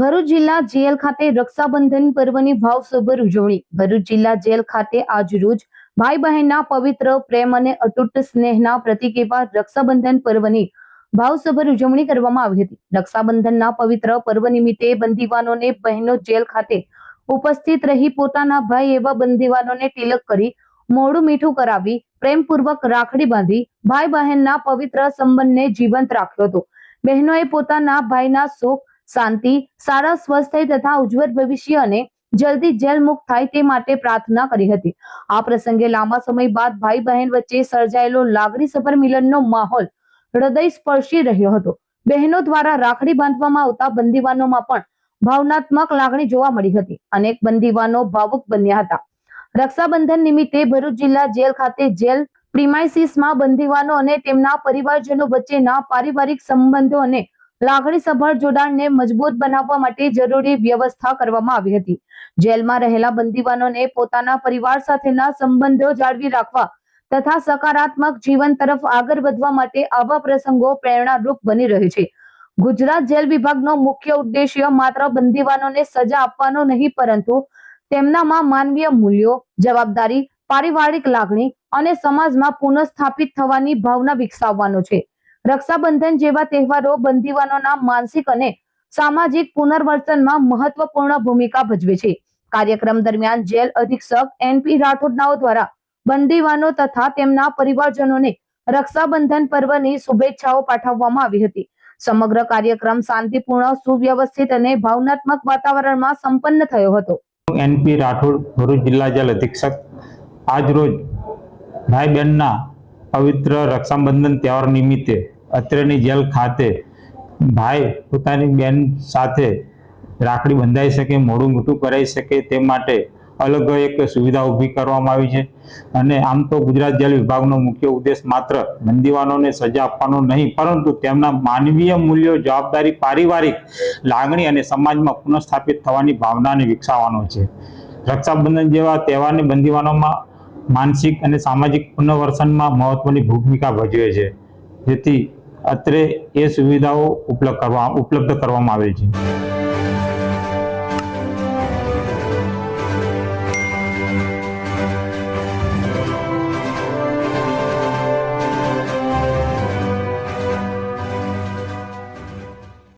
ભરૂચ જિલ્લા જેલ ખાતે રક્ષાબંધન પર્વની ભાવસભર ઉજવણી। ભરૂચ જિલ્લા જેલ ખાતે આજ રોજ ભાઈ બહેનના પવિત્ર પ્રેમ અને અતૂટ સ્નેહના પ્રતીક એવા રક્ષાબંધન પર્વની ભાવસભર ઉજવણી કરવામાં આવી હતી। રક્ષાબંધનના પવિત્ર પર્વ નિમિત્તે બંદીવાનોને બહેનો જેલ ખાતે ઉપસ્થિત રહી પોતાના ભાઈ એવા બંદીવાનોને તિલક કરી મોઢું મીઠું કરાવી પ્રેમપૂર્વક રાખડી બાંધી ભાઈ બહેનના પવિત્ર સંબંધને જીવંત રાખ્યો હતો। બહેનોએ પોતાના ભાઈના સુખ, શાંતિ, સારા સ્વસ્થ્ય તથા ઉજ્જવળ ભવિષ્ય અને જલ્દી જેલ મુક્ત થાય તે માટે પ્રાર્થના કરી હતી। આ પ્રસંગે લાંબા સમય બાદ ભાઈ બહેન વચ્ચે સર્જાયેલો લાગણીસભર મિલનનો માહોલ હૃદય સ્પર્શી રહ્યો હતો। બહેનો દ્વારા રાખડી બાંધવામાં આવતા બંદીવાનોમાં પણ ભાવનાત્મક લાગણી જોવા મળી હતી। અનેક બંદીવાનો ભાવુક બન્યા હતા। રક્ષાબંધન નિમિત્તે ભરૂચ જિલ્લા જેલ ખાતે જેલ પ્રિમાઇસીસમાં બંદીવાનો અને તેમના પરિવારજનો વચ્ચેના પારિવારિક સંબંધો અને લાગણીસભર જોડાણને મજબૂત બનાવવા માટે જરૂરી વ્યવસ્થા કરવામાં આવી હતી। જેલમાં રહેલા બંદીવાનોને પોતાના પરિવાર સાથેના સંબંધો જાળવી રાખવા તથા સકારાત્મક જીવન તરફ આગળ વધવા માટે આવા પ્રસંગો પ્રેરણારૂપ બની રહે છે। ગુજરાત જેલ વિભાગનો મુખ્ય ઉદ્દેશ્ય માત્ર બંદીવાનોને સજા આપવાનો નહીં, પરંતુ તેમનામાં માનવીય મૂલ્યો, જવાબદારી, પારિવારિક લાગણી અને સમાજમાં પુનઃસ્થાપિત થવાની ભાવના વિકસાવવાનો છે। રક્ષાબંધન જેવા તહેવારો બંદીવાનોના માનસિક અને સામાજિક પુનર્વસનમાં મહત્વપૂર્ણ ભૂમિકા ભજવે છે। કાર્યક્રમ દરમિયાન જેલ અધિક્ષક એનપી રાઠોડનાઓ દ્વારા બંદીવાનો તથા તેમના પરિવારજનોને રક્ષાબંધન પર્વની શુભેચ્છાઓ પાઠવવામાં આવી હતી। સમગ્ર કાર્યક્રમ શાંતિપૂર્ણ, સુવ્યવસ્થિત અને ભાવનાત્મક વાતાવરણમાં સંપન્ન થયો હતો। એનપી રાઠોડ, ભરૂચ જિલ્લા જેલ અધિક્ષક। આજ રોજ ભાઈ બહેનના પવિત્ર રક્ષાબંધન તહેવાર નિમિત્તે અત્રેની જેલ ખાતે ભાઈ પોતાની બહેન સાથે રાખડી બંધાઈ શકે, મોઢું મીઠું કરાઈ શકે તે માટે અલગ એક સુવિધા ઊભી કરવામાં આવી છે। અને આમ તો ગુજરાત જેલ વિભાગનો મુખ્ય ઉદ્દેશ માત્ર બંદીવાનોને સજા આપવાનો નહીં, પરંતુ તેમના માનવીય મૂલ્યો, જવાબદારી, પારિવારિક લાગણી અને સમાજમાં પુનઃસ્થાપિત થવાની ભાવનાને વિકસાવવાનો છે। રક્ષાબંધન જેવા તહેવારને બંદીવાનોમાં માનસિક અને સામાજિક પુનર્વસનમાં મહત્વની ભૂમિકા ભજવે છે, જેથી અત્રે એ સુવિધાઓ ઉપલબ્ધ કરવામાં આવેલ છે।